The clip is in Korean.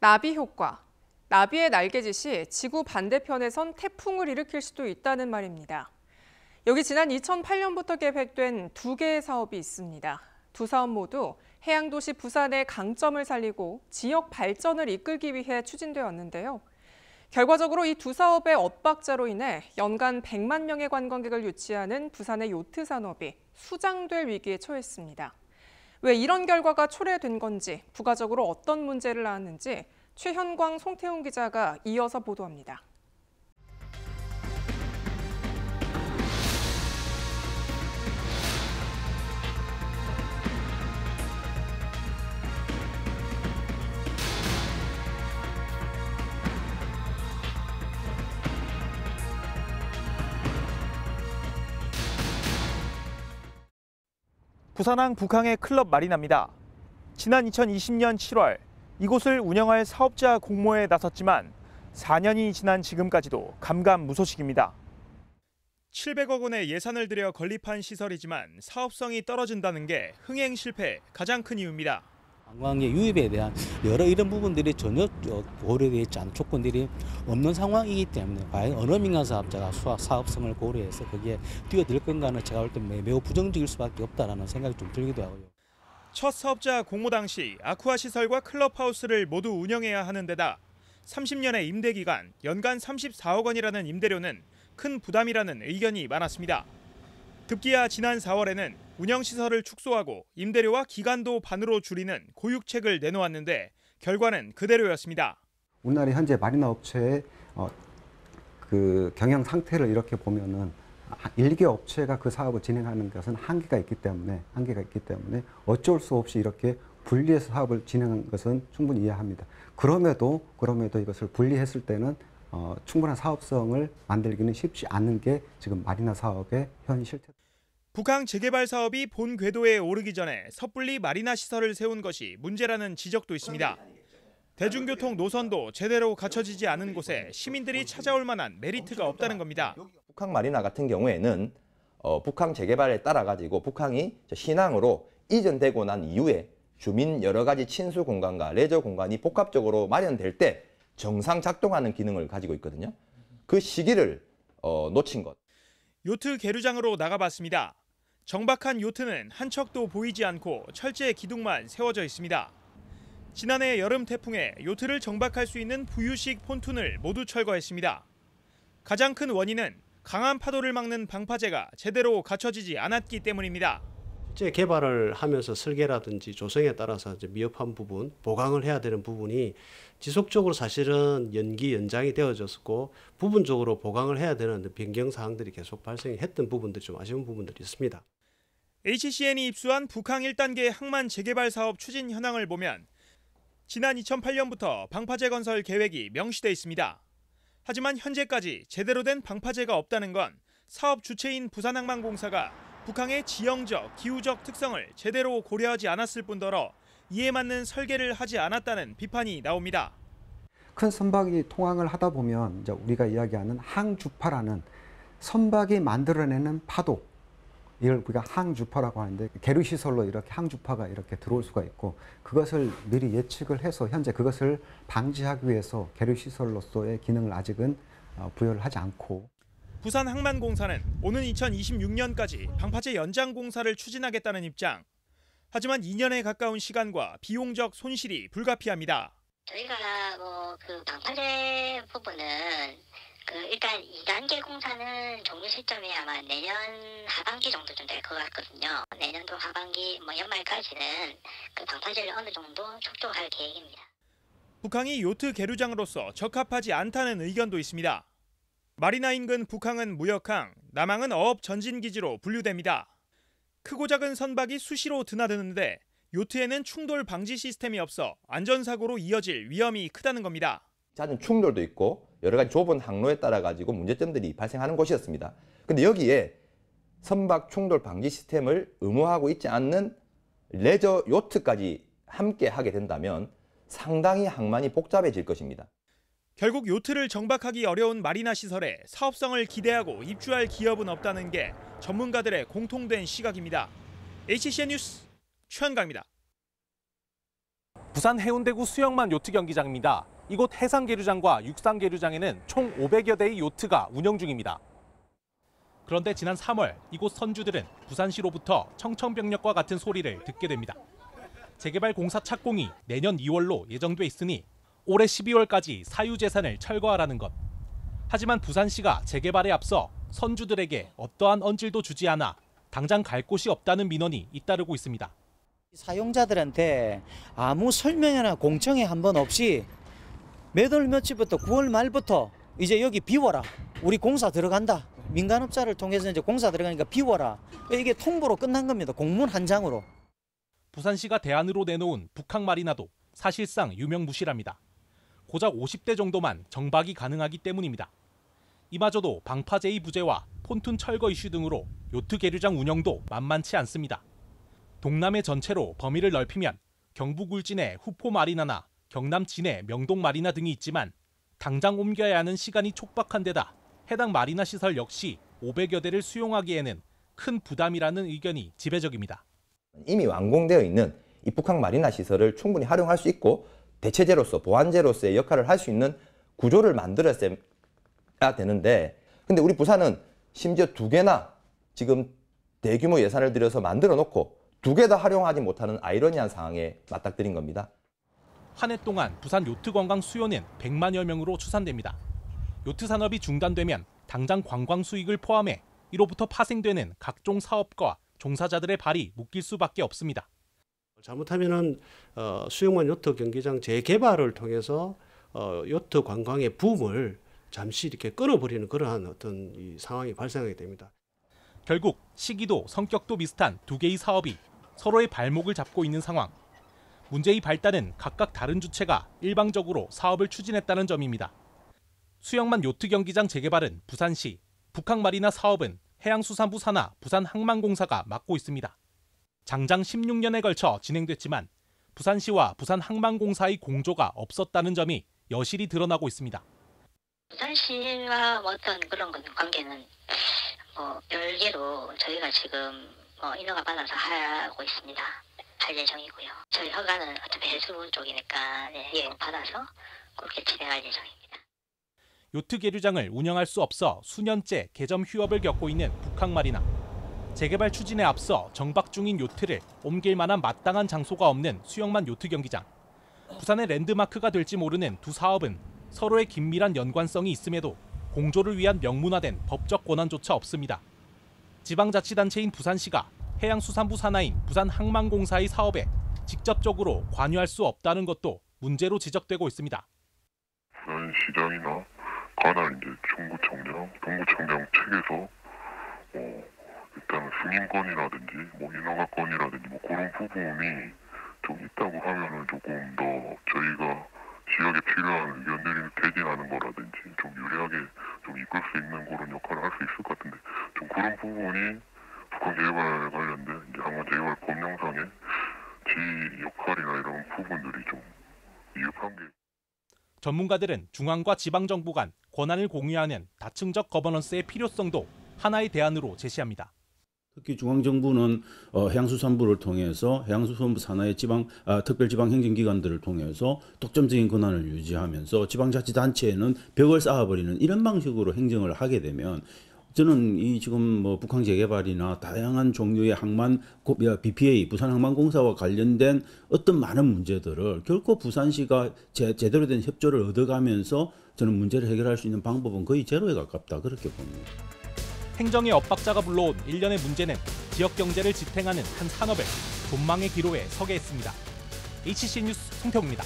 나비 효과. 나비의 날개짓이 지구 반대편에선 태풍을 일으킬 수도 있다는 말입니다. 여기 지난 2008년부터 계획된 두 개의 사업이 있습니다. 두 사업 모두 해양도시 부산의 강점을 살리고 지역 발전을 이끌기 위해 추진되었는데요. 결과적으로 이 두 사업의 엇박자로 인해 연간 100만 명의 관광객을 유치하는 부산의 요트 산업이 수장될 위기에 처했습니다. 왜 이런 결과가 초래된 건지, 부가적으로 어떤 문제를 낳았는지 최현광, 송태훈 기자가 이어서 보도합니다. 부산항 북항의 클럽 마리나입니다. 지난 2020년 7월 이곳을 운영할 사업자 공모에 나섰지만 4년이 지난 지금까지도 감감무소식입니다. 700억 원의 예산을 들여 건립한 시설이지만 사업성이 떨어진다는 게 흥행 실패의 가장 큰 이유입니다. 관광의 유입에 대한 여러 이런 부분들이 전혀 고려되어 있지 않은 조건들이 없는 상황이기 때문에 과연 어느 민간 사업자가 사업성을 고려해서 거기에 뛰어들 건가는 제가 볼 때 매우 부정적일 수밖에 없다라는 생각이 좀 들기도 하고요. 첫 사업자 공모 당시 아쿠아 시설과 클럽하우스를 모두 운영해야 하는 데다 30년의 임대 기간, 연간 34억 원이라는 임대료는 큰 부담이라는 의견이 많았습니다. 급기야 지난 4월에는 운영시설을 축소하고 임대료와 기간도 반으로 줄이는 고육책을 내놓았는데 결과는 그대로였습니다. 우리나라 현재 마리나 업체의 그 경영 상태를 이렇게 보면은 일개 업체가 그 사업을 진행하는 것은 한계가 있기 때문에 어쩔 수 없이 이렇게 분리해서 사업을 진행한 것은 충분히 이해합니다. 그럼에도 이것을 분리했을 때는 충분한 사업성을 만들기는 쉽지 않은 게 지금 마리나 사업의 현 실태. 북항 재개발 사업이 본 궤도에 오르기 전에 섣불리 마리나 시설을 세운 것이 문제라는 지적도 있습니다. 대중교통 노선도 제대로 갖춰지지 않은 곳에 시민들이 찾아올 만한 메리트가 없다는 겁니다. 북항 마리나 같은 경우에는 북항 재개발에 따라 가지고 북항이 신항으로 이전되고 난 이후에 주민 여러 가지 친수 공간과 레저 공간이 복합적으로 마련될 때 정상 작동하는 기능을 가지고 있거든요. 그 시기를 놓친 것. 요트 계류장으로 나가봤습니다. 정박한 요트는 한 척도 보이지 않고 철제 기둥만 세워져 있습니다. 지난해 여름 태풍에 요트를 정박할 수 있는 부유식 폰툰을 모두 철거했습니다. 가장 큰 원인은 강한 파도를 막는 방파제가 제대로 갖춰지지 않았기 때문입니다. 실제 개발을 하면서 설계라든지 조성에 따라서 이제 미흡한 부분, 보강을 해야 되는 부분이 지속적으로 사실은 연장이 되어졌고 부분적으로 보강을 해야 되는 변경 사항들이 계속 발생했던 부분들이 좀 아쉬운 부분들이 있습니다. HCN이 입수한 북항 1단계 항만 재개발 사업 추진 현황을 보면 지난 2008년부터 방파제 건설 계획이 명시돼 있습니다. 하지만 현재까지 제대로 된 방파제가 없다는 건 사업 주체인 부산항만공사가 북항의 지형적, 기후적 특성을 제대로 고려하지 않았을 뿐더러 이에 맞는 설계를 하지 않았다는 비판이 나옵니다. 큰 선박이 통항을 하다 보면 이제 우리가 이야기하는 항주파라는 선박이 만들어내는 파도, 이걸 우리가 항주파라고 하는데 계류시설로 이렇게 항주파가 이렇게 들어올 수가 있고 그것을 미리 예측을 해서 현재 그것을 방지하기 위해서 계류시설로서의 기능을 아직은 부여를 하지 않고. 부산항만공사는 오는 2026년까지 방파제 연장 공사를 추진하겠다는 입장. 하지만 2년에 가까운 시간과 비용적 손실이 불가피합니다. 저희가 그 방파제 부분은 일단 2단계 공사는 종료 시점이 아마 내년 하반기 정도 좀 될 것 같거든요. 내년도 하반기 연말까지는 그 방파제를 어느 정도 축소할 계획입니다. 북항이 요트 계류장으로서 적합하지 않다는 의견도 있습니다. 마리나 인근 북항은 무역항, 남항은 어업 전진기지로 분류됩니다. 크고 작은 선박이 수시로 드나드는데 요트에는 충돌 방지 시스템이 없어 안전사고로 이어질 위험이 크다는 겁니다. 잦은 충돌도 있고 여러 가지 좁은 항로에 따라 가지고 문제점들이 발생하는 곳이었습니다. 근데 여기에 선박 충돌 방지 시스템을 의무화하고 있지 않는 레저 요트까지 함께 하게 된다면 상당히 항만이 복잡해질 것입니다. 결국 요트를 정박하기 어려운 마리나 시설에 사업성을 기대하고 입주할 기업은 없다는 게 전문가들의 공통된 시각입니다. HCN 뉴스 최현광입니다. 부산 해운대구 수영만 요트 경기장입니다. 이곳 해상계류장과 육상계류장에는 총 500여 대의 요트가 운영 중입니다. 그런데 지난 3월 이곳 선주들은 부산시로부터 청천벽력과 같은 소리를 듣게 됩니다. 재개발 공사 착공이 내년 2월로 예정돼 있으니 올해 12월까지 사유재산을 철거하라는 것. 하지만 부산시가 재개발에 앞서 선주들에게 어떠한 언질도 주지 않아 당장 갈 곳이 없다는 민원이 잇따르고 있습니다. 사용자들한테 아무 설명이나 공청회 한 번 없이 몇 월 며칠부터 9월 말부터 이제 여기 비워라. 우리 공사 들어간다. 민간업자를 통해서 이제 공사 들어가니까 비워라. 이게 통보로 끝난 겁니다. 공문 한 장으로. 부산시가 대안으로 내놓은 북항마리나도 사실상 유명무실합니다. 고작 50대 정도만 정박이 가능하기 때문입니다. 이마저도 방파제의 부재와 폰툰 철거 이슈 등으로 요트 계류장 운영도 만만치 않습니다. 동남해 전체로 범위를 넓히면 경북 울진의 후포마리나나 경남 진의 명동마리나 등이 있지만 당장 옮겨야 하는 시간이 촉박한 데다 해당 마리나 시설 역시 500여 대를 수용하기에는 큰 부담이라는 의견이 지배적입니다. 이미 완공되어 있는 이 북항마리나 시설을 충분히 활용할 수 있고 대체제로서 보완제로서의 역할을 할 수 있는 구조를 만들어야 되는데, 근데 우리 부산은 심지어 2개나 지금 대규모 예산을 들여서 만들어 놓고 2개 다 활용하지 못하는 아이러니한 상황에 맞닥뜨린 겁니다. 한 해 동안 부산 요트 관광 수요는 100만여 명으로 추산됩니다. 요트 산업이 중단되면 당장 관광 수익을 포함해 이로부터 파생되는 각종 사업과 종사자들의 발이 묶일 수밖에 없습니다. 잘못하면은 수영만 요트 경기장 재개발을 통해서 요트 관광의 붐을 잠시 이렇게 끊어버리는 그러한 어떤 이 상황이 발생하게 됩니다. 결국 시기도 성격도 비슷한 2개의 사업이 서로의 발목을 잡고 있는 상황. 문제의 발단은 각각 다른 주체가 일방적으로 사업을 추진했다는 점입니다. 수영만 요트 경기장 재개발은 부산시, 북항마리나 사업은 해양수산부 산하 부산항만공사가 맡고 있습니다. 장장 16년에 걸쳐 진행됐지만 부산시와 부산항만공사의 공조가 없었다는 점이 여실히 드러나고 있습니다. 부산시와 어떤 그런 관계는 별개로 저희가 지금 인허가 받아서 하고 있습니다. 할 예정이고요. 저희 허가는 어차피 해수부 쪽이니까 받아서 그렇게 진행할 예정입니다. 요트 계류장을 운영할 수 없어 수년째 개점 휴업을 겪고 있는 북항마리나. 재개발 추진에 앞서 정박 중인 요트를 옮길 만한 마땅한 장소가 없는 수영만 요트 경기장. 부산의 랜드마크가 될지 모르는 두 사업은 서로의 긴밀한 연관성이 있음에도 공조를 위한 명문화된 법적 권한조차 없습니다. 지방자치단체인 부산시가 해양수산부 산하인 부산항만공사의 사업에 직접적으로 관여할 수 없다는 것도 문제로 지적되고 있습니다. 부산시장이나 관할 이제 중구청장, 동구청장 측에서 일단 승인권이라든지 인허가권이라든지 그런 부분이 좀 있다고 하면은 조금 더 저희가 지역에 필요한 의견들이 대진하는 거라든지 좀 유리하게 좀 이끌 수 있는 그런 역할을 할 수 있을 것 같은데, 좀 그런 부분이 북한 재개발 관련된 이제 항만 재개발 법령상의 지 역할이나 이런 부분들이 좀 미흡한 게. 전문가들은 중앙과 지방정부 간 권한을 공유하는 다층적 거버넌스의 필요성도 하나의 대안으로 제시합니다. 특히 중앙정부는 해양수산부를 통해서 해양수산부 산하의 특별지방행정기관들을 통해서 독점적인 권한을 유지하면서 지방자치단체에는 벽을 쌓아버리는 이런 방식으로 행정을 하게 되면, 저는 이 지금 북항 재개발이나 다양한 종류의 항만 BPA 부산항만공사와 관련된 어떤 많은 문제들을 결코 부산시가 제대로 된 협조를 얻어가면서 저는 문제를 해결할 수 있는 방법은 거의 제로에 가깝다, 그렇게 봅니다. 행정의 엇박자가 불러온 일련의 문제는 지역 경제를 지탱하는 한 산업을 존망의 기로에 서게 했습니다. HC 뉴스 송태웅입니다.